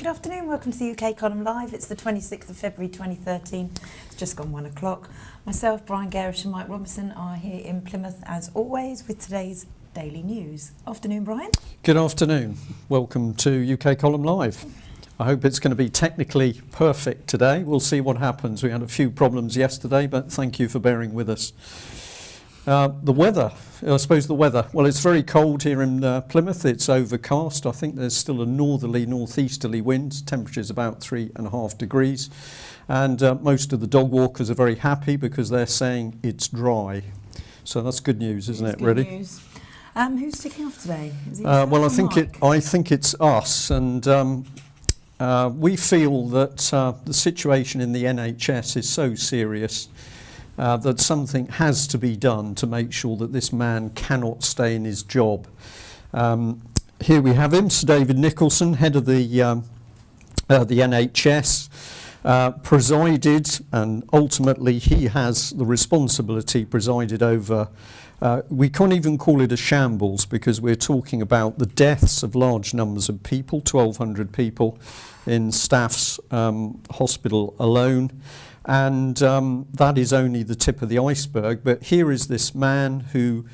Good afternoon, welcome to the UK Column Live. It's the 26th of February 2013, it's just gone 1 o'clock. Myself, Brian Garish and Mike Robinson are here in Plymouth as always with today's daily news. Afternoon, Brian. Good afternoon, welcome to UK Column Live. I hope it's going to be technically perfect today. We'll see what happens. We had a few problems yesterday, but thank you for bearing with us. The weather, I suppose the weather. Well, it's very cold here in Plymouth. It's overcast. I think there's still a northeasterly wind. Temperature's about 3.5 degrees. And most of the dog walkers are very happy because they're saying it's dry. So that's good news, isn't it, really? Good news. Who's kicking off today? Is it Well, Mike? I think it's us. And we feel that the situation in the NHS is so serious that something has to be done to make sure that this man cannot stay in his job. Here we have him, Sir David Nicholson, head of the NHS, presided, and ultimately he has the responsibility, presided over, we can't even call it a shambles because we're talking about the deaths of large numbers of people, 1,200 people in Staff's hospital alone. And that is only the tip of the iceberg. But here is this man who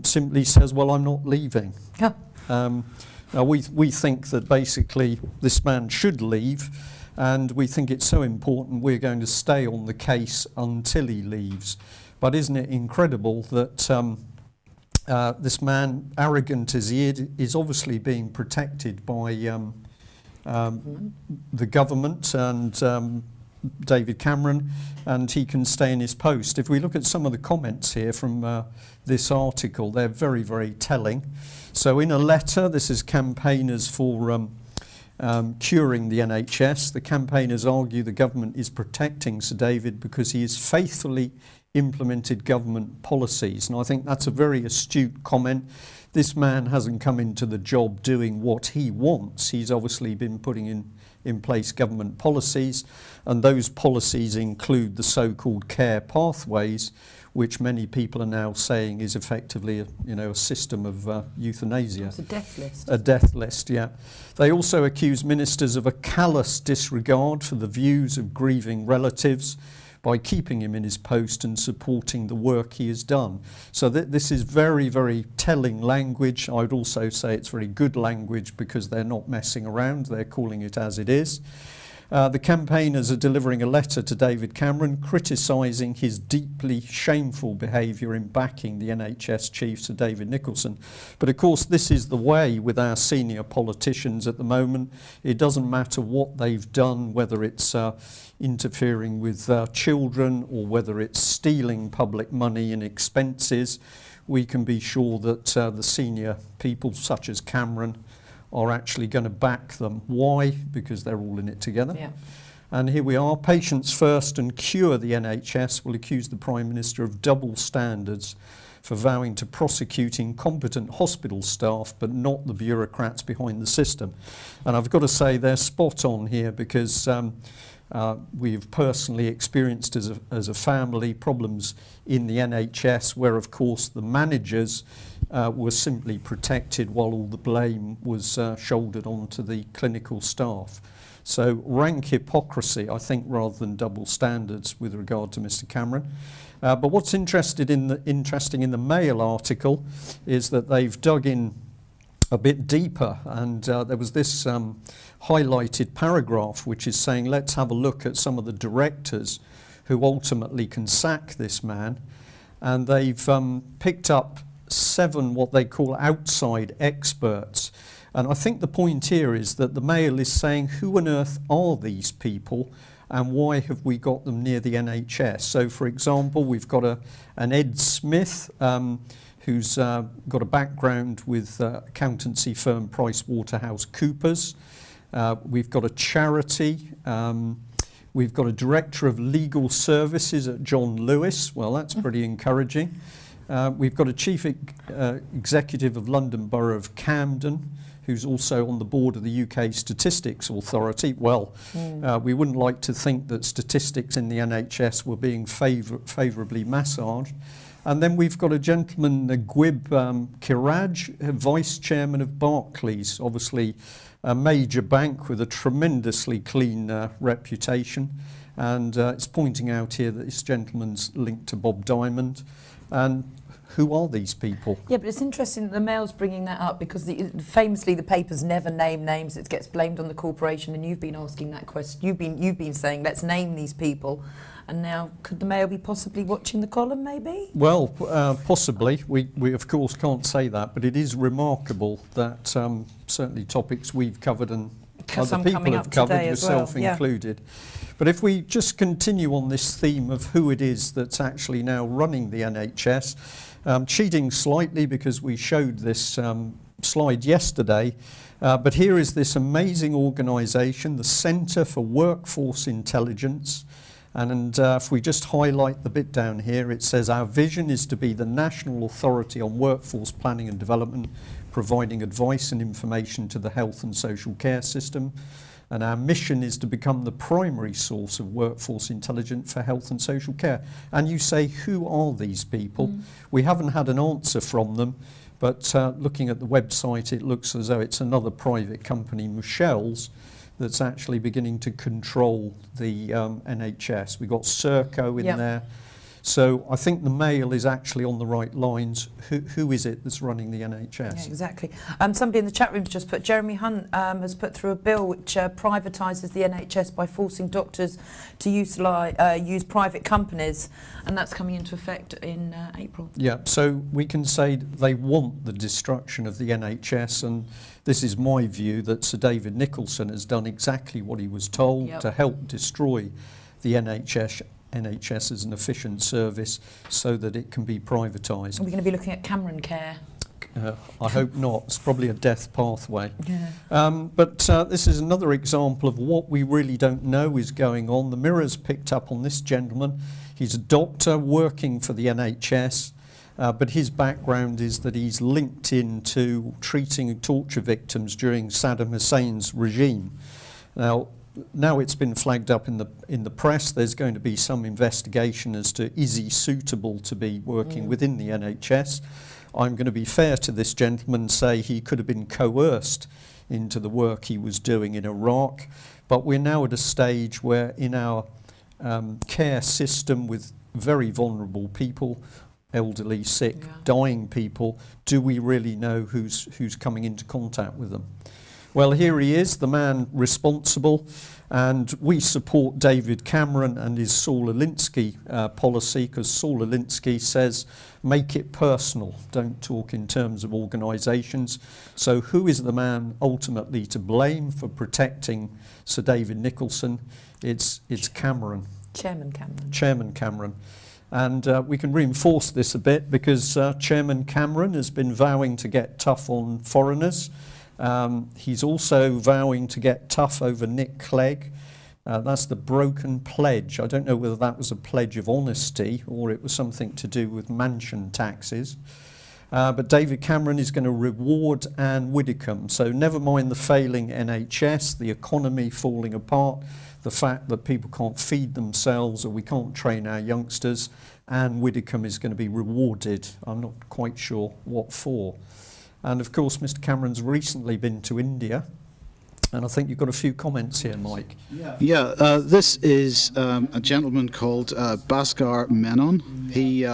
simply says, well, I'm not leaving. Yeah. Now we think that basically this man should leave, and we think it's so important we're going to stay on the case until he leaves. But isn't it incredible that this man, arrogant as he is obviously being protected by the government and David Cameron, and he can stay in his post. If we look at some of the comments here from this article, they're very, very telling. So in a letter, this is campaigners for curing the NHS. The campaigners argue the government is protecting Sir David because he has faithfully implemented government policies. And I think that's a very astute comment. This man hasn't come into the job doing what he wants. He's obviously been putting in place government policies, and those policies include the so-called care pathways, which many people are now saying is effectively a system of euthanasia. It's a death list. A death list, yeah. They also accuse ministers of a callous disregard for the views of grieving relatives by keeping him in his post and supporting the work he has done. So this is very, very telling language. I would also say it's very good language because they're not messing around. They're calling it as it is. The campaigners are delivering a letter to David Cameron criticising his deeply shameful behaviour in backing the NHS chief, Sir David Nicholson. But of course this is the way with our senior politicians at the moment. It doesn't matter what they've done, whether it's interfering with children or whether it's stealing public money and expenses. We can be sure that the senior people such as Cameron are actually going to back them. Why? Because they're all in it together. Yeah. And here we are, Patients First and Cure the NHS will accuse the Prime Minister of double standards for vowing to prosecute incompetent hospital staff but not the bureaucrats behind the system. And I've got to say they're spot on here because we've personally experienced as a family problems in the NHS where of course the managers were simply protected while all the blame was shouldered onto the clinical staff. So rank hypocrisy, I think, rather than double standards with regard to Mr. Cameron. But what's interesting in the Mail article is that they've dug in a bit deeper, and there was this highlighted paragraph which is saying let's have a look at some of the directors who ultimately can sack this man, and they've picked up 7 what they call outside experts. And I think the point here is that the Mail is saying who on earth are these people and why have we got them near the NHS? So for example, we've got an Ed Smith who's got a background with accountancy firm PricewaterhouseCoopers. We've got a charity. We've got a director of legal services at John Lewis. Well, that's pretty encouraging. We've got a chief executive of London Borough of Camden, who's also on the board of the UK Statistics Authority. Well, we wouldn't like to think that statistics in the NHS were being favourably massaged. And then we've got a gentleman, Naguib Kiraj, Vice Chairman of Barclays, obviously a major bank with a tremendously clean reputation. And it's pointing out here that this gentleman's linked to Bob Diamond. And who are these people? Yeah, but it's interesting that the Mail's bringing that up because famously the papers never name names. It gets blamed on the corporation, and you've been asking that question. You've been saying, let's name these people. And now, could the Mail be possibly watching the column, maybe? Well, possibly. We of course can't say that, but it is remarkable that certainly topics we've covered and other people have covered, yourself included. But if we just continue on this theme of who it is that's actually now running the NHS, cheating slightly because we showed this slide yesterday, but here is this amazing organisation, the Centre for Workforce Intelligence. And if we just highlight the bit down here, it says our vision is to be the national authority on workforce planning and development, providing advice and information to the health and social care system. And our mission is to become the primary source of workforce intelligence for health and social care. And you say, who are these people? We haven't had an answer from them, but looking at the website, it looks as though it's another private company, Michelle's, that's actually beginning to control the NHS. We've got Serco in there. So I think the Mail is actually on the right lines. Who is it that's running the NHS? Yeah, exactly. Somebody in the chat room's just put, Jeremy Hunt has put through a bill which privatises the NHS by forcing doctors to use private companies, and that's coming into effect in April. Yeah, so we can say they want the destruction of the NHS, and this is my view that Sir David Nicholson has done exactly what he was told to help destroy the NHS as an efficient service so that it can be privatised. Are we going to be looking at Cameron Care? I hope not. It's probably a death pathway. But this is another example of what we really don't know is going on. The Mirror's picked up on this gentleman. He's a doctor working for the NHS, but his background is that he's linked into treating torture victims during Saddam Hussein's regime. Now it's been flagged up in the press. There's going to be some investigation as to is he suitable to be working within the NHS. I'm going to be fair to this gentleman and say he could have been coerced into the work he was doing in Iraq, but we're now at a stage where in our care system with very vulnerable people, elderly, sick, dying people, do we really know who's coming into contact with them? Well, here he is, the man responsible, and we support David Cameron and his Saul Alinsky policy, because Saul Alinsky says, make it personal, don't talk in terms of organisations. So who is the man ultimately to blame for protecting Sir David Nicholson? It's Cameron. Chairman Cameron. Chairman Cameron. And we can reinforce this a bit because Chairman Cameron has been vowing to get tough on foreigners. He's also vowing to get tough over Nick Clegg. That's the broken pledge. I don't know whether that was a pledge of honesty or it was something to do with mansion taxes. But David Cameron is going to reward Anne Widdecombe. So never mind the failing NHS, the economy falling apart, the fact that people can't feed themselves or we can't train our youngsters. Anne Widdecombe is going to be rewarded. I'm not quite sure what for. And of course, Mr. Cameron's recently been to India. And I think you've got a few comments here, Mike. This is a gentleman called Bhaskar Menon. He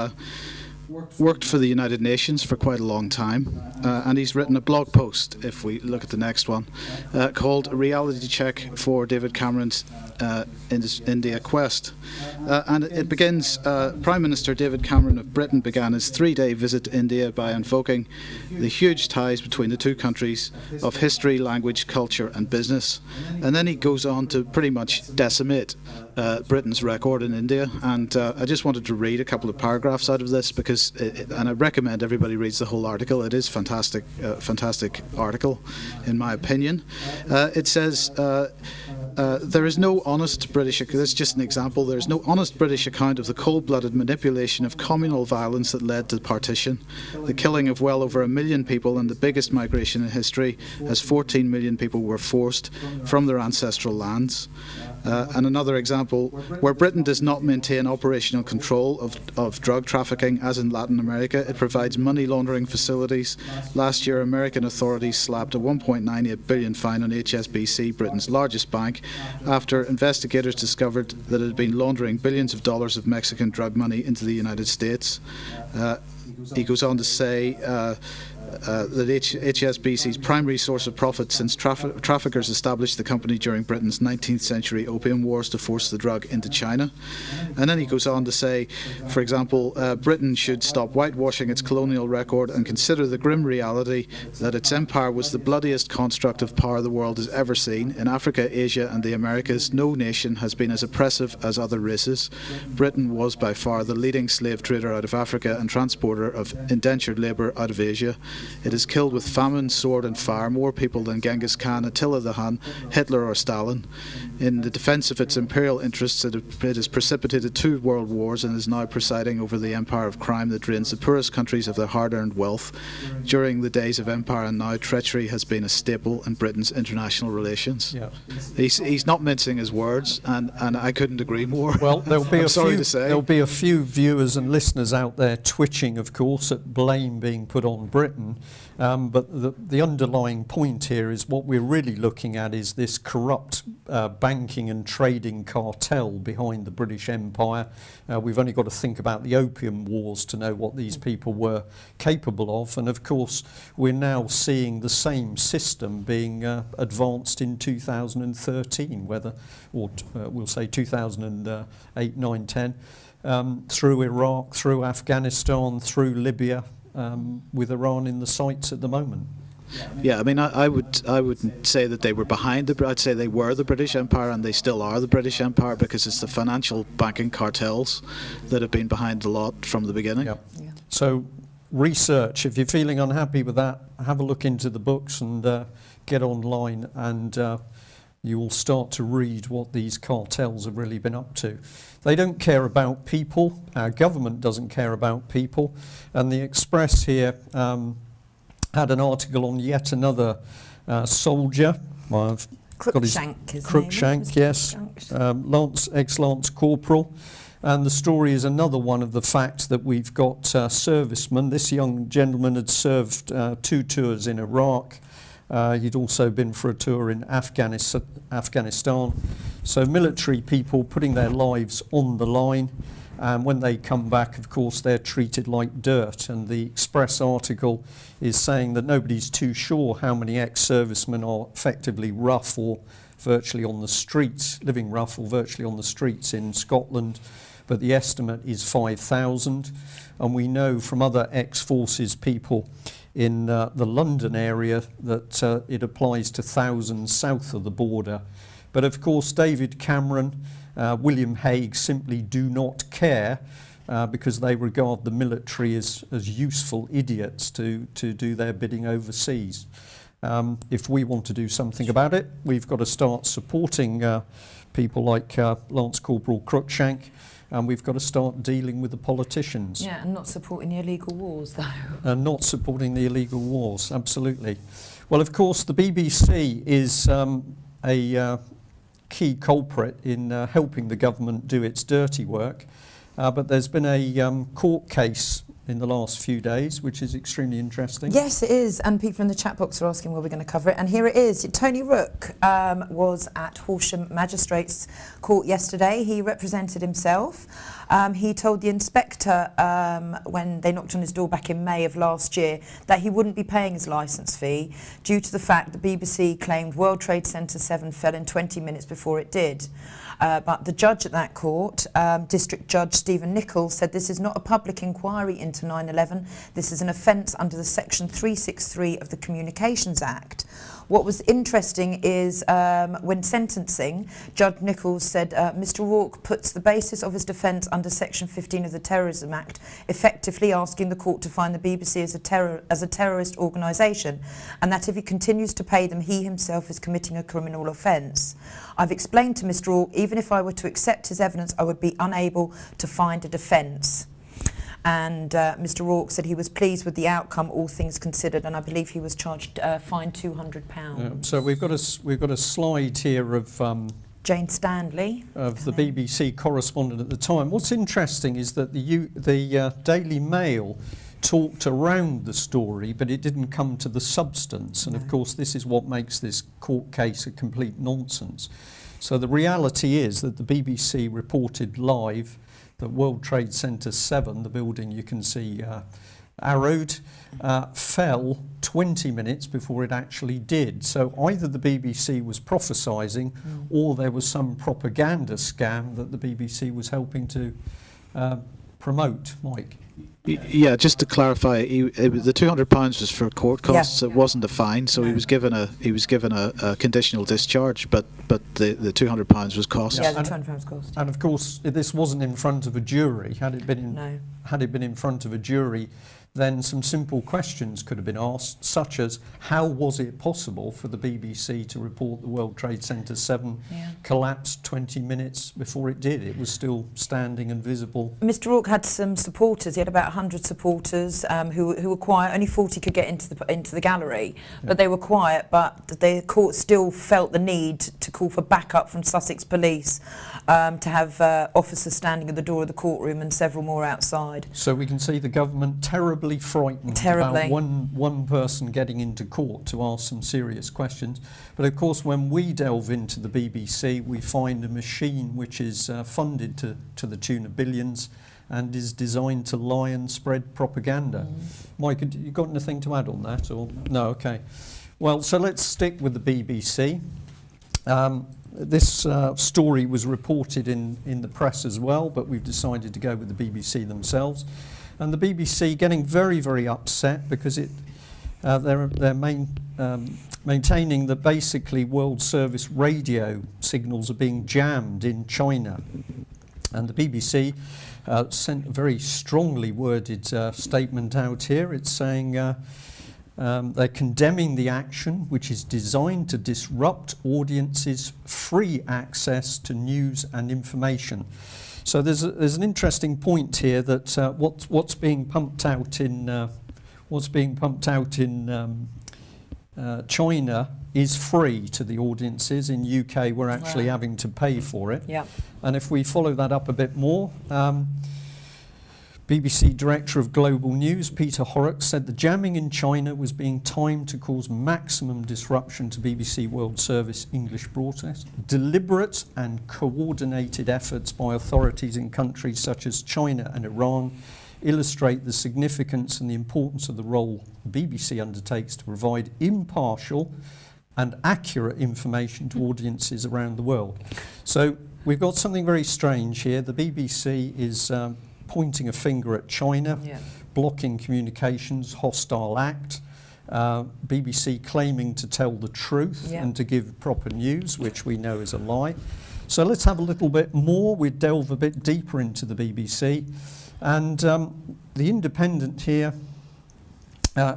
worked for the United Nations for quite a long time, and he's written a blog post, if we look at the next one, called A Reality Check for David Cameron's India Quest. And it begins, Prime Minister David Cameron of Britain began his 3-day visit to India by invoking the huge ties between the two countries of history, language, culture and business. And then he goes on to pretty much decimate Britain's record in India, and I just wanted to read a couple of paragraphs out of this because, and I recommend everybody reads the whole article. It is fantastic article, in my opinion. It says, there is no honest British, this is just an example, there is no honest British account of the cold-blooded manipulation of communal violence that led to partition, the killing of well over 1 million people and the biggest migration in history, as 14 million people were forced from their ancestral lands. And another example, where Britain does not maintain operational control of drug trafficking, as in Latin America, it provides money laundering facilities. Last year, American authorities slapped a $1.98 billion fine on HSBC, Britain's largest bank, after investigators discovered that it had been laundering billions of dollars of Mexican drug money into the United States. He goes on to say that HSBC's primary source of profit since traffickers established the company during Britain's 19th century opium wars to force the drug into China. And then he goes on to say, for example, Britain should stop whitewashing its colonial record and consider the grim reality that its empire was the bloodiest construct of power the world has ever seen. In Africa, Asia and the Americas, no nation has been as oppressive as other races. Britain was by far the leading slave trader out of Africa and transporter of indentured labour out of Asia. It has killed with famine, sword and fire more people than Genghis Khan, Attila the Hun, Hitler or Stalin. In the defence of its imperial interests, it has precipitated 2 world wars and is now presiding over the empire of crime that drains the poorest countries of their hard-earned wealth. During the days of empire and now, treachery has been a staple in Britain's international relations. Yeah. He's not mincing his words, and I couldn't agree more. Well, there'll be there'll be a few viewers and listeners out there twitching, of course, at blame being put on Britain. But the underlying point here is what we're really looking at is this corrupt banking and trading cartel behind the British Empire. We've only got to think about the Opium Wars to know what these people were capable of. And of course, we're now seeing the same system being advanced in 2013, we'll say 2008, 9, 10, through Iraq, through Afghanistan, through Libya, with Iran in the sights at the moment. Yeah, I mean, I wouldn't say that they were behind I'd say they were the British Empire, and they still are the British Empire, because it's the financial banking cartels that have been behind a lot from the beginning. Yep. Yeah. So research, if you're feeling unhappy with that, have a look into the books and get online, and you will start to read what these cartels have really been up to. They don't care about people. Our government doesn't care about people. And the Express here had an article on yet another soldier. Cruikshank, yes. Ex-Lance Corporal. And the story is another one of the facts that we've got servicemen. This young gentleman had served 2 tours in Iraq. He'd also been for a tour in Afghanistan. So military people putting their lives on the line, and when they come back, of course, they're treated like dirt. And the Express article is saying that nobody's too sure how many ex-servicemen are effectively rough or virtually on the streets, living rough or virtually on the streets in Scotland, but the estimate is 5,000. And we know from other ex-forces people in the London area that it applies to thousands south of the border. But of course, David Cameron, William Hague simply do not care because they regard the military as useful idiots to do their bidding overseas. If we want to do something about it, we've got to start supporting people like Lance Corporal Cruikshank, and we've got to start dealing with the politicians. Yeah, and not supporting the illegal wars, though. And not supporting the illegal wars, absolutely. Well, of course, the BBC is a key culprit in helping the government do its dirty work. But there's been a court case in the last few days, which is extremely interesting. Yes, it is, and people in the chat box are asking where we're going to cover it, and here it is. Tony Rook was at Horsham Magistrates Court yesterday. He represented himself. He told the inspector when they knocked on his door back in May of last year that he wouldn't be paying his licence fee due to the fact the BBC claimed World Trade Centre 7 fell in 20 minutes before it did. But the judge at that court, District Judge Stephen Nichols, said this is not a public inquiry into into 9/11. This is an offence under the Section 363 of the Communications Act. What was interesting is when sentencing, Judge Nichols said Mr Rourke puts the basis of his defence under Section 15 of the Terrorism Act, effectively asking the court to find the BBC as a terrorist organisation, and that if he continues to pay them, he himself is committing a criminal offence. I've explained to Mr Rourke, even if I were to accept his evidence, I would be unable to find a defence. And Mr Rourke said he was pleased with the outcome, all things considered, and I believe he was charged fined £200. So we've got a slide here of Jane Stanley, of the BBC correspondent at the time. What's interesting is that the Daily Mail talked around the story, but it didn't come to the substance. And of course, this is what makes this court case a complete nonsense. So the reality is that the BBC reported live that World Trade Center 7, the building you can see arrowed, fell 20 minutes before it actually did. So either the BBC was prophesying or there was some propaganda scam that the BBC was helping to promote. Mike? Yeah, just to clarify, the £200 was for court costs. It wasn't a fine, so he was given a conditional discharge. But the £200 was cost. Yeah, the £200 was cost. And of course, this wasn't in front of a jury. Had it been in front of a jury, then some simple questions could have been asked, such as how was it possible for the BBC to report the World Trade Center 7 collapsed 20 minutes before it did? It was still standing and visible. Mr Rourke had some supporters. He had about 100 supporters who were quiet. Only 40 could get into the gallery, but they were quiet. But the court still felt the need to call for backup from Sussex Police, to have officers standing at the door of the courtroom and several more outside. So we can see the government terribly frightened about one person getting into court to ask some serious questions. But of course, when we delve into the BBC, we find a machine which is funded to the tune of billions and is designed to lie and spread propaganda. Mike, you got anything to add on that? Or no? Okay. Well, so let's stick with the BBC. This story was reported in the press as well, but we've decided to go with the BBC themselves. And the BBC getting very, very upset because they're maintaining that basically World Service radio signals are being jammed in China. And the BBC sent a very strongly worded statement out here. It's saying they're condemning the action, which is designed to disrupt audiences' free access to news and information. So there's an interesting point here that what's being pumped out in China is free to the audiences. In UK, we're actually having to pay for it. Yeah. And if we follow that up a bit more, BBC Director of Global News, Peter Horrocks, said the jamming in China was being timed to cause maximum disruption to BBC World Service English broadcast. Deliberate and coordinated efforts by authorities in countries such as China and Iran illustrate the significance and the importance of the role the BBC undertakes to provide impartial and accurate information to audiences around the world. So we've got something very strange here. The BBC is pointing a finger at China, blocking communications, hostile act. BBC claiming to tell the truth and to give proper news, which we know is a lie. So let's have a little bit more. We delve a bit deeper into the BBC. And the Independent here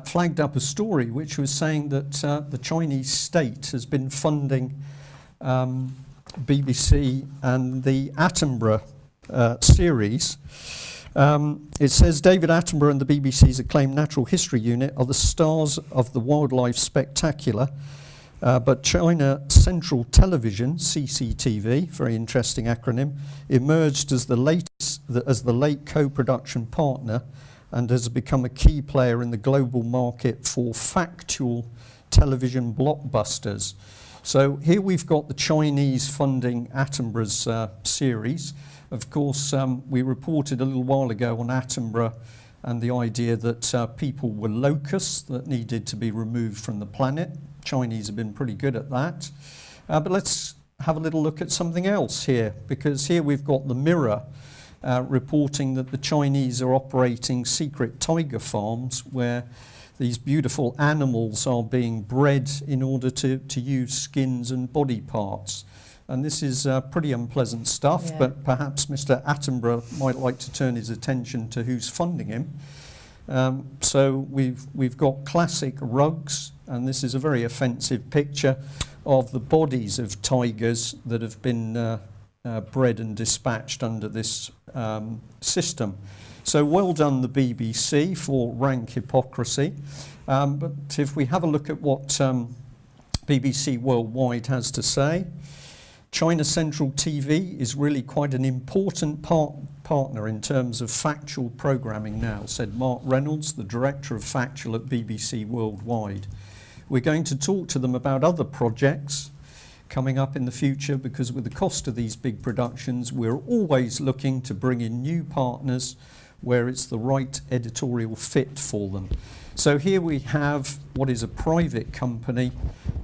flagged up a story which was saying that the Chinese state has been funding BBC and the Attenborough series. It says David Attenborough and the BBC's acclaimed Natural History Unit are the stars of the Wildlife Spectacular, but China Central Television, CCTV, very interesting acronym, emerged as the late co-production partner and has become a key player in the global market for factual television blockbusters. So here we've got the Chinese funding Attenborough's series. Of course, we reported a little while ago on Attenborough and the idea that people were locusts that needed to be removed from the planet. Chinese have been pretty good at that. But let's have a little look at something else here, because here we've got the Mirror. reporting that the Chinese are operating secret tiger farms where these beautiful animals are being bred in order to use skins and body parts. And this is pretty unpleasant stuff, Yeah. but perhaps Mr. Attenborough might like to turn his attention to who's funding him. So we've got classic rugs, and this is a very offensive picture of the bodies of tigers that have been bred and dispatched under this system. So well done the BBC for rank hypocrisy. But if we have a look at what BBC Worldwide has to say, China Central TV is really quite an important partner in terms of factual programming now, said Mark Reynolds, the Director of Factual at BBC Worldwide. We're going to talk to them about other projects coming up in the future, because with the cost of these big productions, we're always looking to bring in new partners where it's the right editorial fit for them. So here we have what is a private company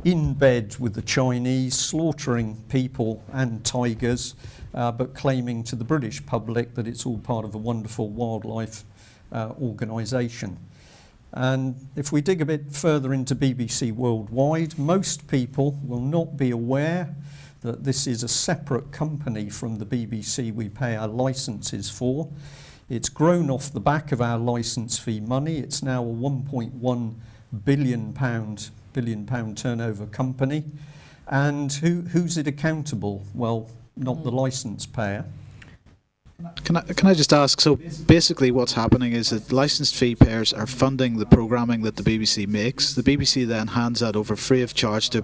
in bed with the Chinese, slaughtering people and tigers, but claiming to the British public that it's all part of a wonderful wildlife organisation. And if we dig a bit further into BBC Worldwide, most people will not be aware that this is a separate company from the BBC we pay our licences for. It's grown off the back of our licence fee money. It's now a £1.1 billion turnover company. And who's it accountable? Well, not the licence payer. Can I just ask, so basically what's happening is that licensed fee payers are funding the programming that the BBC makes. The BBC then hands that over free of charge to a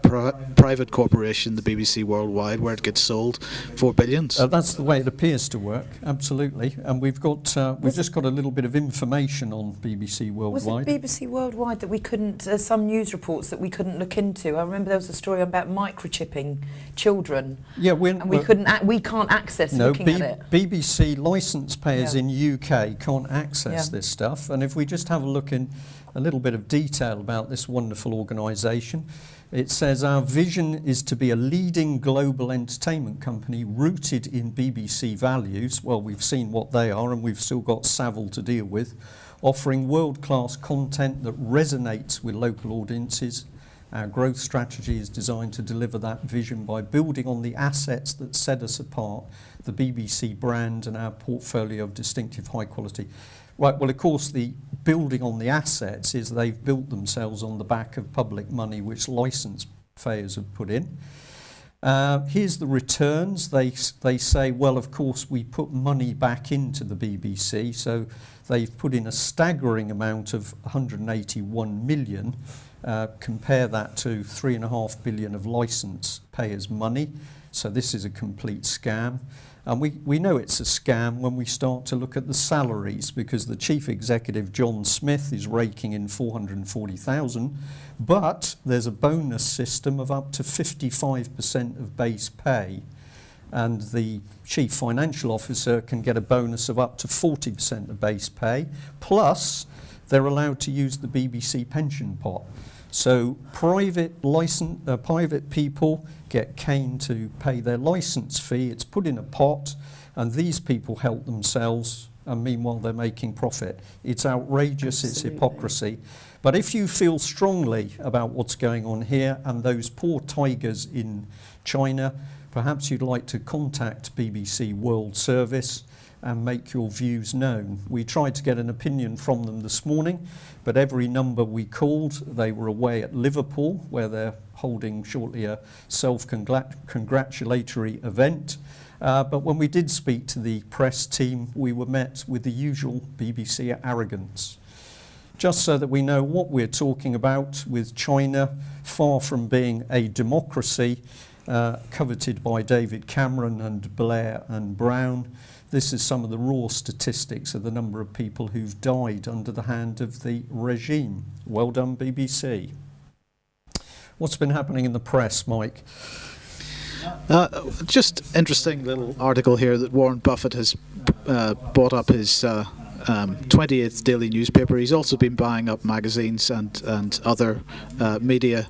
private corporation, the BBC Worldwide, where it gets sold for billions. That's the way it appears to work, absolutely. And we've just got a little bit of information on BBC Was Worldwide. it BBC Worldwide that we couldn't, some news reports that we couldn't look into? I remember there was a story about microchipping children. Yeah, We can't access looking at it. BBC licence payers Yeah. in UK can't access Yeah. this stuff. And if we just have a look in a little bit of detail about this wonderful organisation, it says our vision is to be a leading global entertainment company rooted in BBC values. Well, we've seen what they are, and we've still got Savile to deal with, offering world-class content that resonates with local audiences. Our growth strategy is designed to deliver that vision by building on the assets that set us apart, the BBC brand and our portfolio of distinctive high quality. Right, well, of course, the building on the assets is they've built themselves on the back of public money which licence payers have put in. Here's the returns. They say, well, of course, we put money back into the BBC, so they've put in a staggering amount of 181 million. Compare that to 3.5 billion of licence payers' money. So this is a complete scam. And we know it's a scam when we start to look at the salaries, because the chief executive, John Smith, is raking in 440,000, but there's a bonus system of up to 55% of base pay. And the chief financial officer can get a bonus of up to 40% of base pay, plus they're allowed to use the BBC pension pot. So private people get caned to pay their licence fee. It's put in a pot, and these people help themselves, and meanwhile they're making profit. It's outrageous. Absolutely. It's hypocrisy. But if you feel strongly about what's going on here and those poor tigers in China, perhaps you'd like to contact BBC World Service and make your views known. We tried to get an opinion from them this morning, but every number we called, they were away at Liverpool, where they're holding shortly a self-congratulatory event. But when we did speak to the press team, we were met with the usual BBC arrogance. Just so that we know what we're talking about with China, far from being a democracy coveted by David Cameron and Blair and Brown, this is some of the raw statistics of the number of people who've died under the hand of the regime. Well done, BBC. What's been happening in the press, Mike? Just interesting little article here that Warren Buffett has bought up his 28th daily newspaper. He's also been buying up magazines and other media,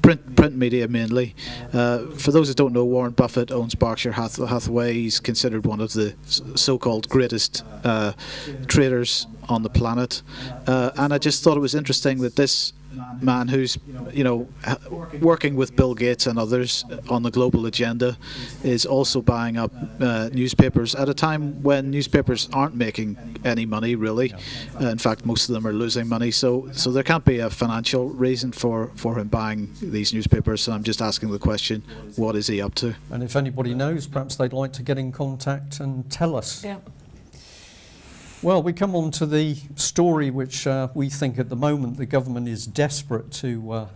print media mainly. For those who don't know, Warren Buffett owns Berkshire Hathaway. He's considered one of the so-called greatest traders on the planet. And I just thought it was interesting that this man who's, working with Bill Gates and others on the global agenda is also buying up newspapers at a time when newspapers aren't making any money, really. In fact, most of them are losing money. So there can't be a financial reason for him buying these newspapers. So I'm just asking the question, what is he up to? And if anybody knows, perhaps they'd like to get in contact and tell us. Yeah. Well, we come on to the story which we think at the moment the government is desperate to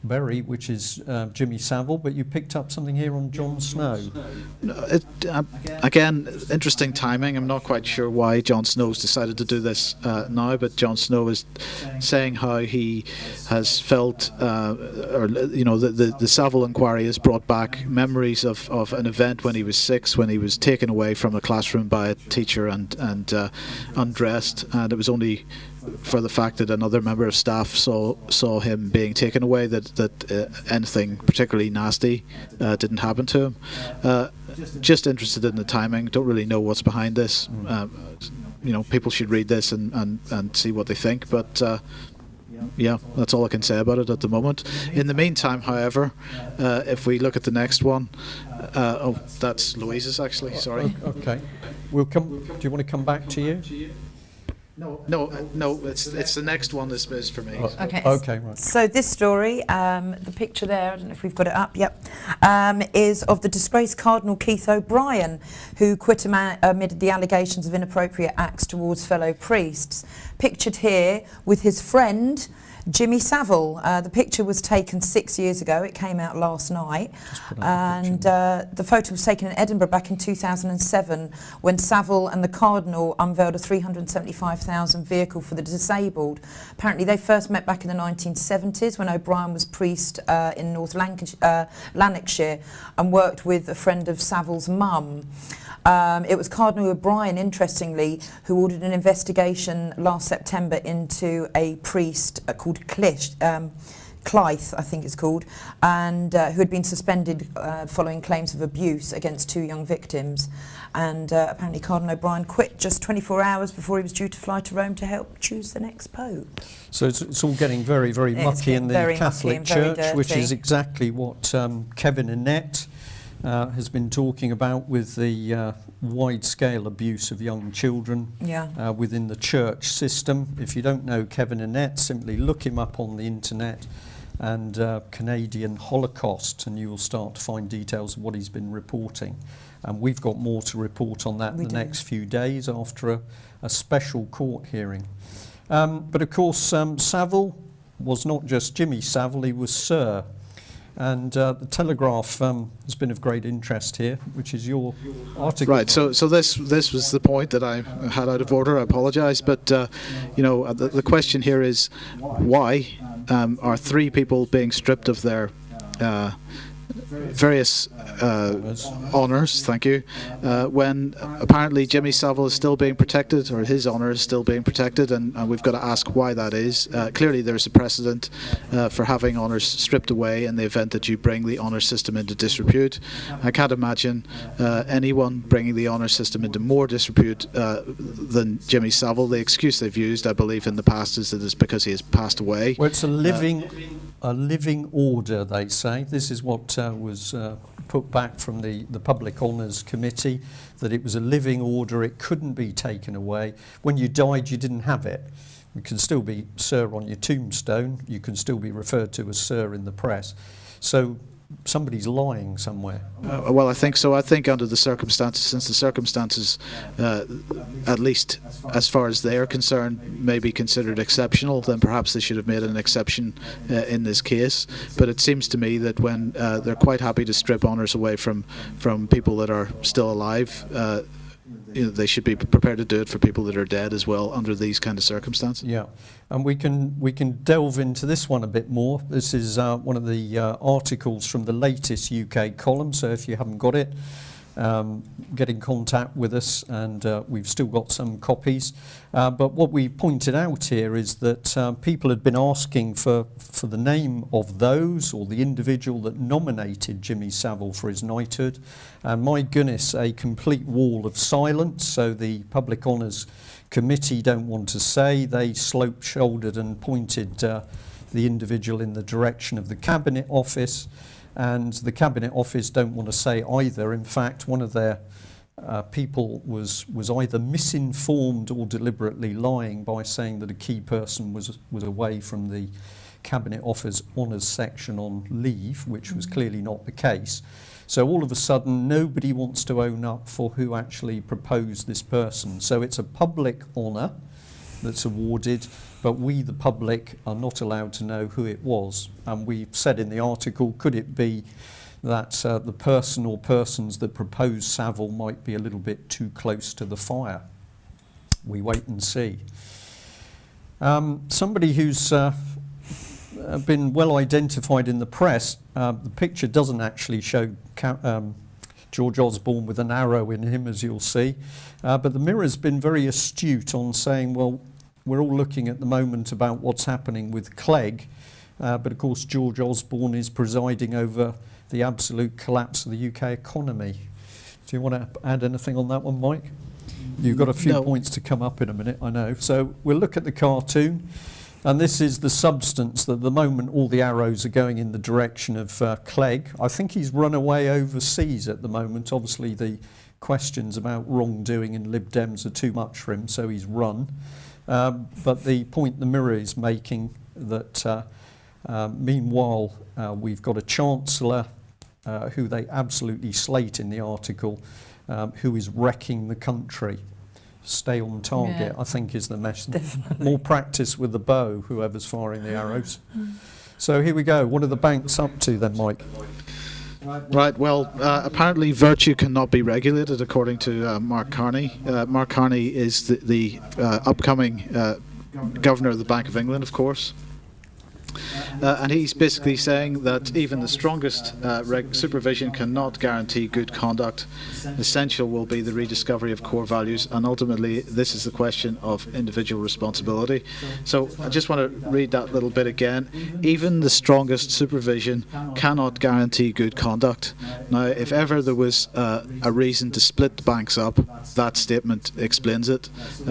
bury, which is Jimmy Savile, but you picked up something here on Jon Snow. Again, interesting timing. I'm not quite sure why Jon Snow's decided to do this now, but Jon Snow is saying how he has felt, the Savile inquiry has brought back memories of an event when he was 6, when he was taken away from the classroom by a teacher and undressed, and it was only for the fact that another member of staff saw him being taken away that anything particularly nasty didn't happen to him. Just interested in the timing. Don't really know what's behind this. People should read this and see what they think. But yeah, that's all I can say about it at the moment. In the meantime, however, if we look at the next one, that's Louise's actually. Sorry. Okay. We'll come. Do you want to come back to you? No. It's the next one. This is for me. Okay. Okay. Right. So this story, the picture there, I don't know if we've got it up. Yep, is of the disgraced Cardinal Keith O'Brien, who quit amid the allegations of inappropriate acts towards fellow priests. Pictured here with his friend Jimmy Savile. The picture was taken 6 years ago. It came out last night. And the photo was taken in Edinburgh back in 2007 when Savile and the Cardinal unveiled a £375,000 vehicle for the disabled. Apparently they first met back in the 1970s when O'Brien was priest in North Lanarkshire and worked with a friend of Savile's mum. It was Cardinal O'Brien, interestingly, who ordered an investigation last September into a priest called Clythe, I think it's called, and who had been suspended following claims of abuse against 2 young victims. And apparently Cardinal O'Brien quit just 24 hours before he was due to fly to Rome to help choose the next pope. So it's all getting very, very mucky in the Catholic Church, which is exactly what Kevin Annett has been talking about with the wide-scale abuse of young children within the church system. If you don't know Kevin Annett, simply look him up on the internet and Canadian Holocaust, and you will start to find details of what he's been reporting. And we've got more to report on that in the next few days after a special court hearing. But of course, Savile was not just Jimmy Savile, he was Sir. And the Telegraph has been of great interest here, which is your article. Right. So this was the point that I had out of order. I apologise, but the question here is why are 3 people being stripped of their various honours, thank you, when apparently Jimmy Savile is still being protected, or his honour is still being protected, and we've got to ask why that is. Clearly there's a precedent for having honours stripped away in the event that you bring the honour system into disrepute. I can't imagine anyone bringing the honour system into more disrepute than Jimmy Savile. The excuse they've used, I believe, in the past is that it's because he has passed away. Well, it's a living order, they say. This is what was put back from the Public Honours Committee, that it was a living order, it couldn't be taken away. When you died, you didn't have it. You can still be Sir on your tombstone, you can still be referred to as Sir in the press. So somebody's lying somewhere. Well, I think so. I think under the circumstances, since the circumstances, at least as far as they are concerned, may be considered exceptional, then perhaps they should have made an exception in this case. But it seems to me that when they're quite happy to strip honours away from people that are still alive, they should be prepared to do it for people that are dead as well under these kind of circumstances. Yeah, and we can delve into this one a bit more. This is one of the articles from the latest UK column, so if you haven't got it, get in contact with us, and we've still got some copies. But what we pointed out here is that people had been asking for the name of those or the individual that nominated Jimmy Savile for his knighthood. And my goodness, a complete wall of silence. So the Public Honours Committee don't want to say. They slope-shouldered and pointed the individual in the direction of the Cabinet Office. And the Cabinet Office don't want to say either. In fact, one of their people was either misinformed or deliberately lying by saying that a key person was away from the Cabinet Office Honours section on leave, which was clearly not the case. So all of a sudden, nobody wants to own up for who actually proposed this person. So it's a public honour that's awarded, but we, the public, are not allowed to know who it was. And we've said in the article, could it be that the person or persons that proposed Savile might be a little bit too close to the fire? We wait and see. Somebody who's been well identified in the press, the picture doesn't actually show George Osborne with an arrow in him, as you'll see, but the Mirror's been very astute on saying, well, we're all looking at the moment about what's happening with Clegg, but of course George Osborne is presiding over the absolute collapse of the UK economy. Do you want to add anything on that one, Mike? You've got a few points to come up in a minute, I know. So we'll look at the cartoon, and this is the substance that at the moment all the arrows are going in the direction of Clegg. I think he's run away overseas at the moment. Obviously the questions about wrongdoing in Lib Dems are too much for him, so he's run. But the point the Mirror is making that meanwhile we've got a Chancellor who they absolutely slate in the article, who is wrecking the country. Stay on target, I think, is the message. Definitely. More practice with the bow, whoever's firing the arrows. So here we go. What are the banks up to then, Mike? Right, well, apparently virtue cannot be regulated, according to Mark Carney. Mark Carney is the upcoming Governor of the Bank of England, of course. And he's basically saying that even the strongest supervision cannot guarantee good conduct. Essential will be the rediscovery of core values, and ultimately this is the question of individual responsibility. So I just want to read that little bit again. Even the strongest supervision cannot guarantee good conduct. Now, if ever there was a reason to split the banks up, that statement explains it.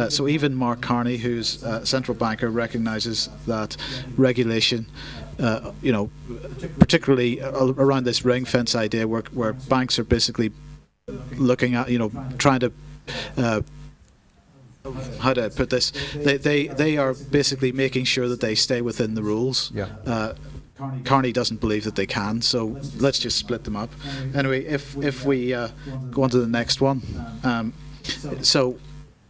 So even Mark Carney, who's a central banker, recognises that regulation, particularly around this ring fence idea, where banks are basically looking at, trying to, how do I put this? They are basically making sure that they stay within the rules. Yeah. Carney doesn't believe that they can, so let's just split them up. Anyway, if we go on to the next one, so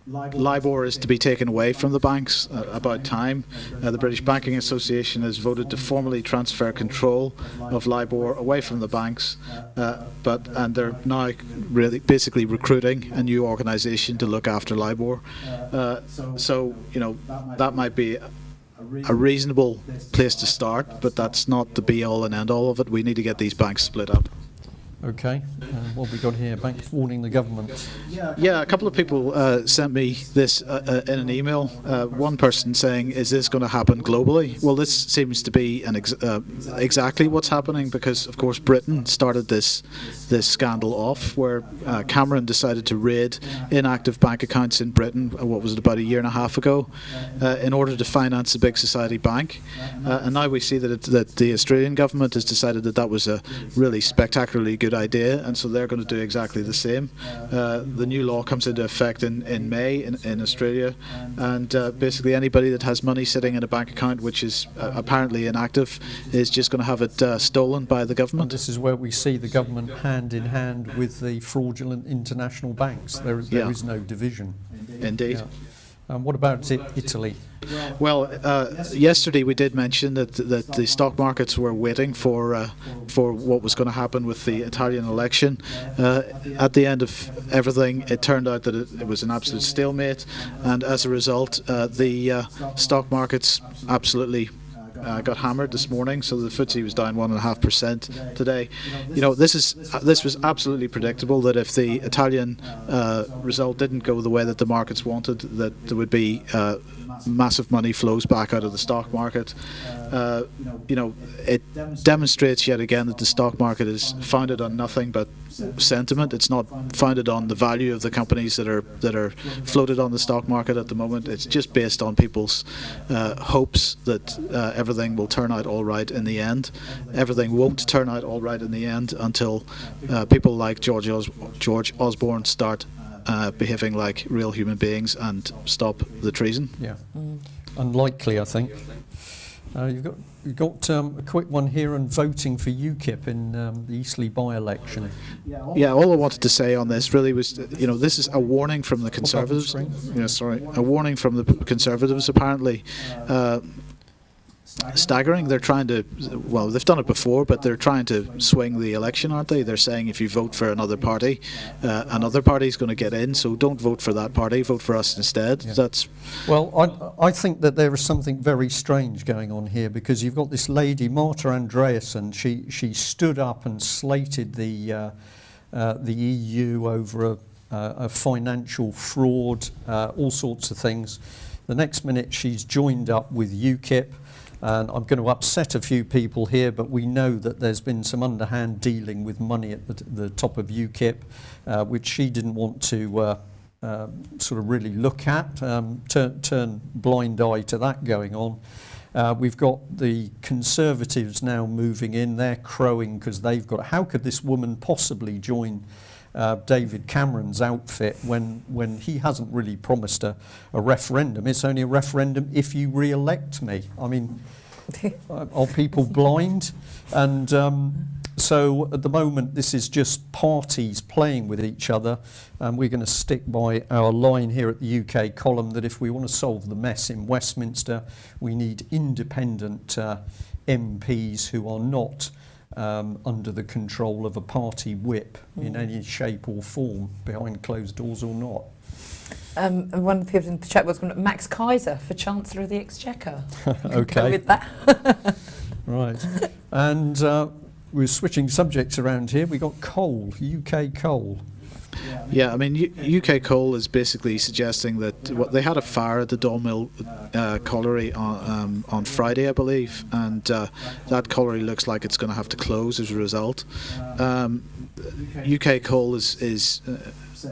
LIBOR is to be taken away from the banks, about time. The British Banking Association has voted to formally transfer control of LIBOR away from the banks, and they're now really basically recruiting a new organisation to look after LIBOR. So that might be a reasonable place to start, but that's not the be-all and end-all of it. We need to get these banks split up. Okay, what have we got here? Banks warning the government. Yeah, a couple of people sent me this in an email. One person saying, is this going to happen globally? Well, this seems to be exactly what's happening, because, of course, Britain started this scandal off, where Cameron decided to raid inactive bank accounts in Britain, what was it, about a year and a half ago, in order to finance a big society bank. And now we see that the Australian government has decided that was a really spectacularly good idea, and so they're going to do exactly the same. The new law comes into effect in May in Australia, and basically anybody that has money sitting in a bank account which is apparently inactive is just going to have it stolen by the government. And this is where we see the government hand in hand with the fraudulent international banks. There is no division. Indeed. Yeah. What about Italy? Well, yesterday we did mention that the stock markets were waiting for what was going to happen with the Italian election. At the end of everything, it turned out that it was an absolute stalemate, and as a result, the stock markets absolutely got hammered this morning, so the FTSE was down 1.5% today. This was absolutely predictable that if the Italian result didn't go the way that the markets wanted, that there would be massive money flows back out of the stock market. It demonstrates yet again that the stock market is founded on nothing but sentiment. It's not founded on the value of the companies that are floated on the stock market at the moment. It's just based on people's hopes that everything will turn out all right in the end. Everything won't turn out all right in the end until people like George Osborne start behaving like real human beings and stop the treason. Yeah, unlikely, I think. You've got a quick one here on voting for UKIP in the Eastleigh by-election. Yeah, all I wanted to say on this really was, this is a warning from the Conservatives. A warning from the Conservatives, apparently. Staggering. They're trying to, well, they've done it before, but they're trying to swing the election, aren't they? They're saying if you vote for another party is going to get in, so don't vote for that party, vote for us instead. Yeah. Well, I think that there is something very strange going on here, because you've got this lady, Marta Andreasen. She stood up and slated the EU over a financial fraud, all sorts of things. The next minute she's joined up with UKIP. And I'm going to upset a few people here, but we know that there's been some underhand dealing with money at the top of UKIP, which she didn't want to sort of really look at, turn blind eye to that going on. We've got the Conservatives now moving in. They're crowing because they've got, how could this woman possibly join David Cameron's outfit when he hasn't really promised a referendum? It's only a referendum if you re-elect me. I mean, are people blind? And so at the moment this is just parties playing with each other, and we're going to stick by our line here at the UK column that if we want to solve the mess in Westminster, we need independent MPs who are not under the control of a party whip in any shape or form, behind closed doors or not. And one of the people in the chat was Max Kaiser for Chancellor of the Exchequer. Okay. Go with that. Right. And we're switching subjects around here. We got coal, UK coal. Yeah, I mean, UK Coal is basically suggesting that they had a fire at the Dolmill colliery on Friday, I believe, and that colliery looks like it's going to have to close as a result. UK Coal is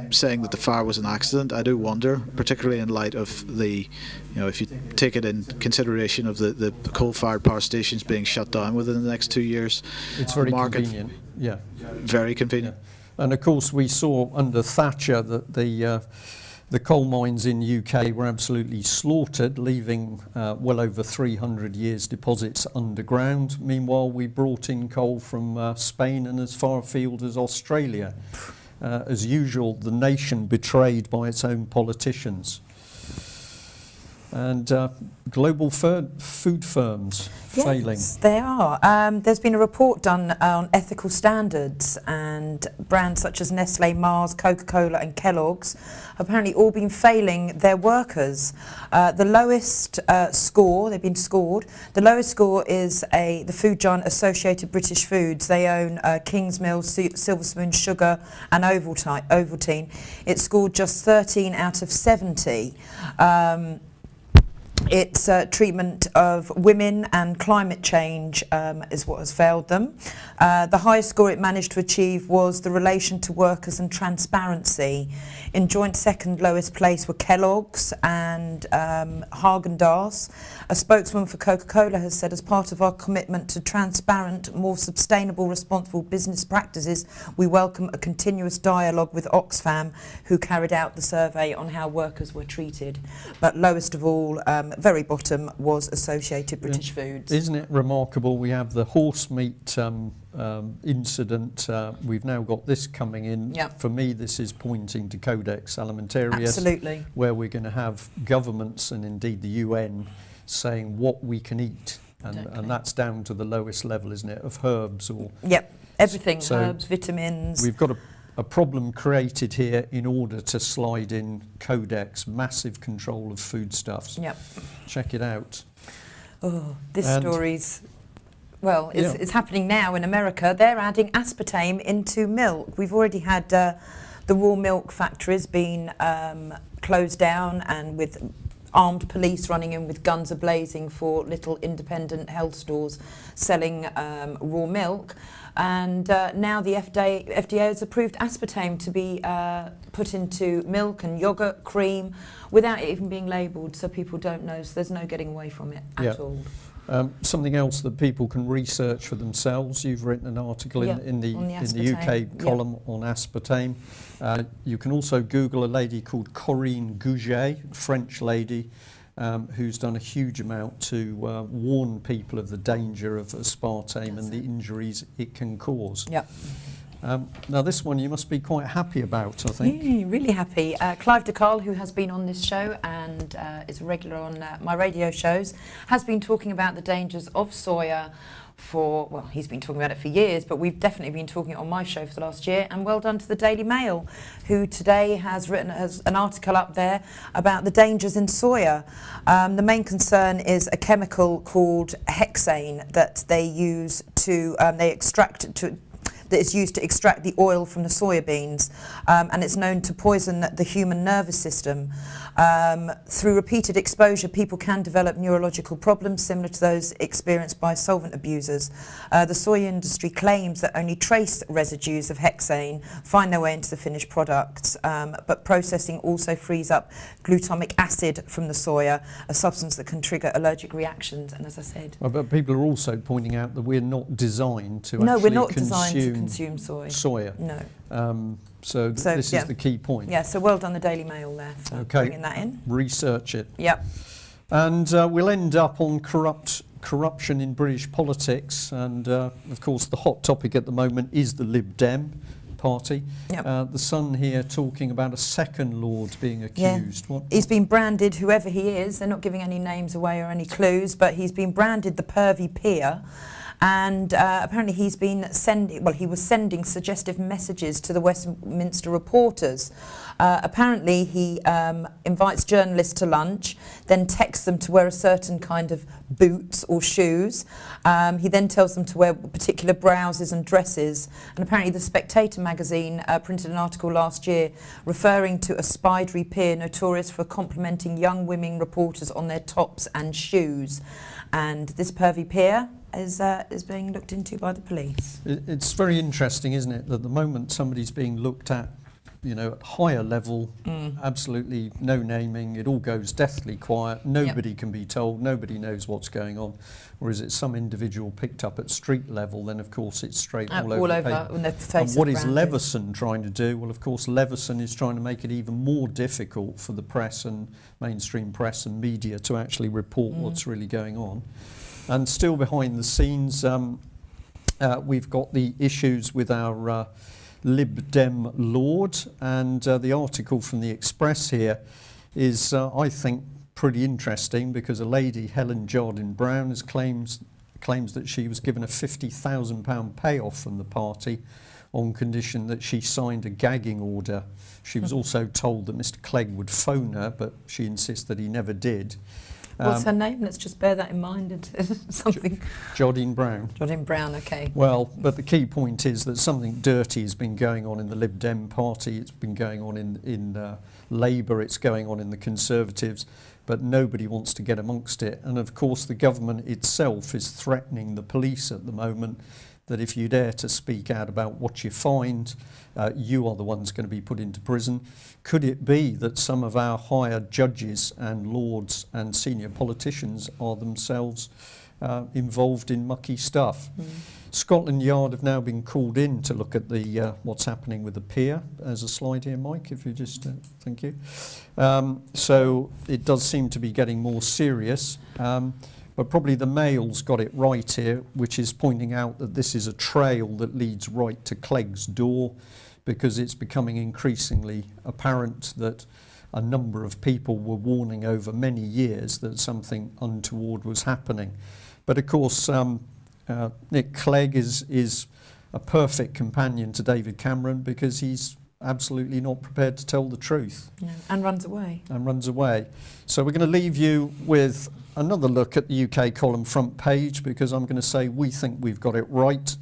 saying that the fire was an accident. I do wonder, particularly in light of the, if you take it in consideration of the coal-fired power stations being shut down within the next 2 years. It's very convenient. Yeah. Very convenient. Yeah. And of course, we saw under Thatcher that the coal mines in UK were absolutely slaughtered, leaving well over 300 years deposits underground. Meanwhile, we brought in coal from Spain and as far afield as Australia. As usual, the nation betrayed by its own politicians. And global food firms failing. Yes, they are. There's been a report done on ethical standards, and brands such as Nestle, Mars, Coca-Cola and Kellogg's have apparently all been failing their workers. The lowest score, they've been scored, the lowest score is the food giant Associated British Foods. They own Kingsmill, Silver Spoon Sugar and Ovaltine. It scored just 13 out of 70. Its treatment of women and climate change is what has failed them. The highest score it managed to achieve was the relation to workers and transparency. In joint second lowest place were Kellogg's and Häagen-Dazs. A spokesman for Coca-Cola has said, as part of our commitment to transparent, more sustainable, responsible business practices, we welcome a continuous dialogue with Oxfam, who carried out the survey on how workers were treated. But lowest of all, very bottom, was Associated British Foods. Isn't it remarkable? We have the horse meat incident. We've now got this coming in. Yep. For me, this is pointing to Codex Alimentarius. Absolutely. Where we're going to have governments and indeed the UN saying what we can eat. And that's down to the lowest level, isn't it, of herbs or... Yep, everything, so herbs, vitamins. We've got a problem created here in order to slide in Codex, massive control of foodstuffs. Yep. Check it out. Oh, this And- story's, well, it's happening now in America. They're adding aspartame into milk. We've already had the raw milk factories being closed down, and with armed police running in with guns a-blazing for little independent health stores selling raw milk. And now the FDA has approved aspartame to be put into milk and yogurt, cream, without it even being labelled, so people don't know. So there's no getting away from it at all. Something else that people can research for themselves. You've written an article in the UK column on aspartame. You can also Google a lady called Corinne Gouget, French lady, who's done a huge amount to warn people of the danger of aspartame and the injuries it can cause. Yep. Now this one you must be quite happy about, I think. Really happy. Clive de Carle, who has been on this show and is a regular on my radio shows, has been talking about the dangers of soya for, well, he's been talking about it for years, but we've definitely been talking it on my show for the last year. And well done to the Daily Mail, who today has an article up there about the dangers in soya. The main concern is a chemical called hexane that they use to, that is used to extract the oil from the soya beans, and it's known to poison the human nervous system. Through repeated exposure, people can develop neurological problems similar to those experienced by solvent abusers. The soya industry claims that only trace residues of hexane find their way into the finished products, but processing also frees up glutamic acid from the soya, a substance that can trigger allergic reactions. And as I said, But people are also pointing out that we're not designed to no, actually we're not designed to consume soya. No. So this is the key point. Yeah, so well done the Daily Mail there for bringing that in. Research it. Yep. And we'll end up on corruption in British politics. And of course, the hot topic at the moment is the Lib Dem party. Yep. The Sun here talking about a second Lord being accused. Yeah. He's been branded, whoever he is. They're not giving any names away or any clues, but he's been branded the pervy peer. And apparently he was sending suggestive messages to the Westminster reporters. Apparently he invites journalists to lunch, then texts them to wear a certain kind of boots or shoes. He then tells them to wear particular blouses and dresses. And apparently The Spectator magazine printed an article last year referring to a spidery peer notorious for complimenting young women reporters on their tops and shoes. And this pervy peer is being looked into by the police. It's very interesting, isn't it, that the moment somebody's being looked at, at higher level, absolutely no naming, it all goes deathly quiet, nobody can be told, nobody knows what's going on. Whereas it's some individual picked up at street level, then of course it's straight all over the face. And what is Leveson trying to do? Well, of course, Leveson is trying to make it even more difficult for the press and mainstream press and media to actually report what's really going on. And still behind the scenes, we've got the issues with our Lib Dem Lord, and the article from the Express here is, I think, pretty interesting, because a lady, Helen Jardine Brown, claims that she was given a £50,000 payoff from the party on condition that she signed a gagging order. She was also told that Mr Clegg would phone her, but she insists that he never did. What's her name? Let's just bear that in mind. Something. Jardine Brown. Jardine Brown, okay. Well, but the key point is that something dirty has been going on in the Lib Dem party. It's been going on in Labour. It's going on in the Conservatives. But nobody wants to get amongst it. And of course, the government itself is threatening the police at the moment that if you dare to speak out about what you find, you are the ones going to be put into prison. Could it be that some of our higher judges and lords and senior politicians are themselves involved in mucky stuff? Scotland Yard have now been called in to look at the what's happening with the peer. There's a slide here, Mike, if you just, thank you. So it does seem to be getting more serious. But probably the Mail's got it right here, which is pointing out that this is a trail that leads right to Clegg's door, because it's becoming increasingly apparent that a number of people were warning over many years that something untoward was happening. But of course, Nick Clegg is a perfect companion to David Cameron, because he's absolutely not prepared to tell the truth. Yeah, and runs away. So we're going to leave you with another look at the UK column front page, because I'm going to say we think we've got it right.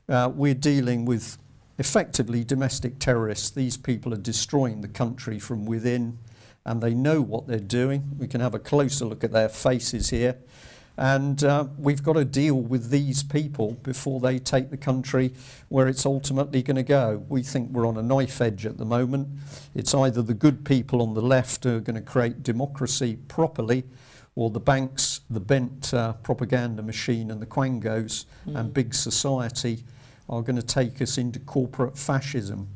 We're dealing with effectively domestic terrorists. These people are destroying the country from within, and they know what they're doing. We can have a closer look at their faces here. And we've got to deal with these people before they take the country where it's ultimately going to go. We think we're on a knife edge at the moment. It's either the good people on the left who are going to create democracy properly, or the banks, the bent propaganda machine and the quangos and big society are going to take us into corporate fascism.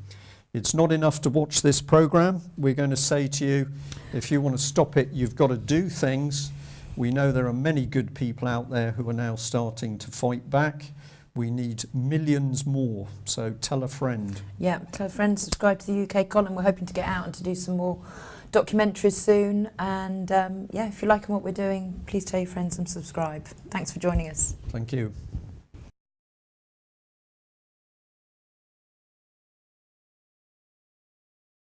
It's not enough to watch this programme. We're going to say to you, if you want to stop it, you've got to do things. We know there are many good people out there who are now starting to fight back. We need millions more, so tell a friend. Yeah, tell a friend, subscribe to the UK column. We're hoping to get out and to do some more documentaries soon. And yeah, if you're liking what we're doing, please tell your friends and subscribe. Thanks for joining us. Thank you.